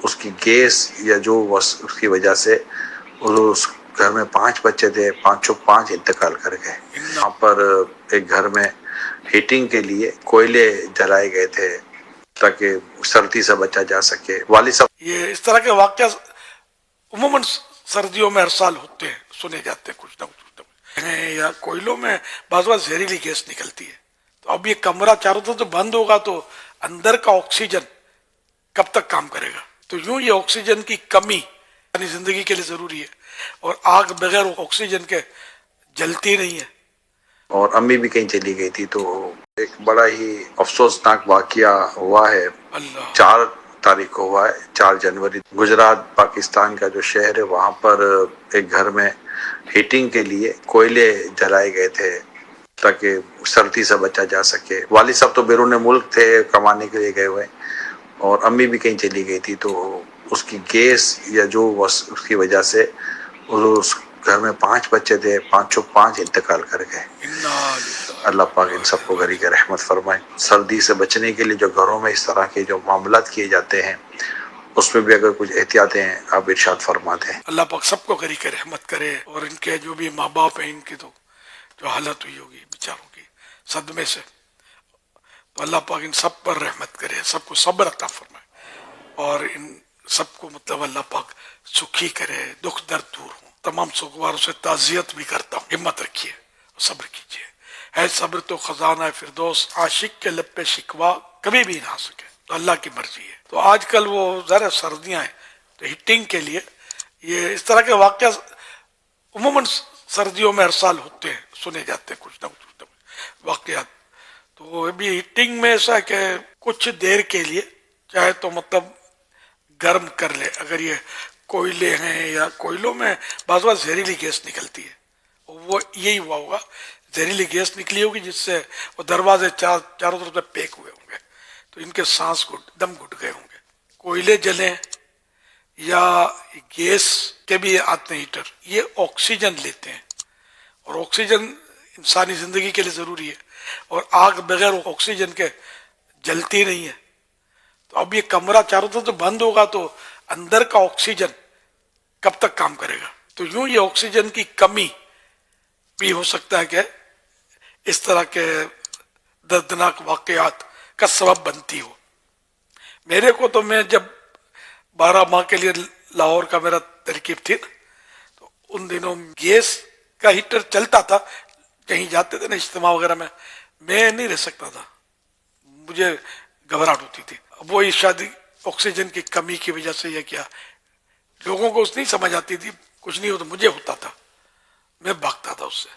اس کی گیس یا جو اس کی وجہ سے اس گھر میں 5 بچے تھے، 5 انتقال کر گئے۔ یہاں پر ایک گھر میں ہیٹنگ کے لیے کوئلے جلائے گئے تھے تاکہ سردی سے بچا جا سکے۔ والد صاحب یہ اس طرح کے واقعات عموماً سردیوں میں ہر سال ہوتے ہیں، سنے جاتے ہیں کچھ نہ کچھ یا کوئلوں میں بعض بار زہریلی گیس نکلتی ہے۔ تو اب یہ کمرہ چاروں طرف سے بند ہوگا تو اندر کا آکسیجن کب تک کام کرے گا؟ تو یوں یہ آکسیجن کی کمی یعنی زندگی کے لیے ضروری ہے، اور آگ بغیر آکسیجن کے جلتی نہیں ہے۔ اور امی بھی کہیں چلی گئی تھی، تو ایک بڑا ہی افسوسناک واقعہ ہوا ہے۔ اللہ 4 تاریخ کو ہوا ہے، 4 جنوری، گجرات پاکستان کا جو شہر ہے وہاں پر ایک گھر میں ہیٹنگ کے لیے کوئلے جلائے گئے تھے تاکہ سردی سے بچا جا سکے۔ والد صاحب تو بیرون ملک تھے کمانے کے لیے گئے ہوئے، اور امی بھی کہیں چلی گئی تھی، تو اس کی گیس یا جو اس کی وجہ سے اس گھر میں 5 بچے تھے، 5 انتقال کر گئے۔ اللہ پاک ان سب کو غریق رحمت فرمائے۔ سردی سے بچنے کے لیے جو گھروں میں اس طرح کے جو معاملات کیے جاتے ہیں اس میں بھی اگر کچھ احتیاطیں آپ ارشاد فرما دیں۔ اللہ پاک سب کو غریق رحمت کرے، اور ان کے جو بھی ماں باپ ہیں ان کی تو جو حالت ہوئی ہوگی بیچاروں کی صدمے سے، تو اللہ پاک ان سب پر رحمت کرے، سب کو صبر عطا فرمائے، اور ان سب کو مطلب اللہ پاک سکھی کرے، دکھ درد دور ہوں۔ تمام سوگواروں سے تعزیت بھی کرتا ہوں، ہمت رکھیے، صبر کیجیے۔ ہے صبر تو خزانہ فردوس، عاشق کے لب پہ شکوا کبھی بھی نہ سکے، تو اللہ کی مرضی ہے۔ تو آج کل وہ ذرا سردیاں ہیں تو ہیٹنگ کے لیے یہ اس طرح کے واقعات عموماً سردیوں میں ہر سال ہوتے ہیں، سنے جاتے ہیں کچھ نہ کچھ واقعات۔ تو ابھی ہیٹنگ میں ایسا ہے کہ کچھ دیر کے لیے چاہے تو مطلب گرم کر لے، اگر یہ کوئلے ہیں یا کوئلوں میں بعض بار زہریلی گیس نکلتی ہے، وہ یہی ہوا ہوگا، زہریلی گیس نکلی ہوگی جس سے وہ دروازے چاروں طرف سے پیک ہوئے ہوں گے، تو ان کے سانس دم گھٹ گئے ہوں گے۔ کوئلے جلیں یا گیس کے بھی آتے ہیں ہیٹر، یہ آکسیجن لیتے ہیں، اور آکسیجن انسانی زندگی کے لیے ضروری ہے، اور آگ بغیر آکسیجن کے جلتی نہیں ہے۔ تو اب یہ کمرہ چاروں طرف سے بند ہوگا تو اندر کا آکسیجن کب تک کام کرے گا؟ تو یوں یہ آکسیجن کی کمی بھی ہو سکتا ہے کہ اس طرح کے دردناک واقعات کا سبب بنتی ہو۔ میرے کو تو میں جب 12 ماہ کے لیے لاہور کا میرا ترکیب تھی تو ان دنوں گیس کا ہیٹر چلتا تھا، کہیں جاتے تھے نا اجتماع وغیرہ میں نہیں رہ سکتا تھا، مجھے گھبراہٹ ہوتی تھی۔ اب وہی شادی آکسیجن کی کمی کی وجہ سے یہ کیا، لوگوں کو اس نہیں سمجھ آتی تھی، کچھ نہیں ہوتا، مجھے ہوتا تھا، میں بھاگتا تھا اس سے۔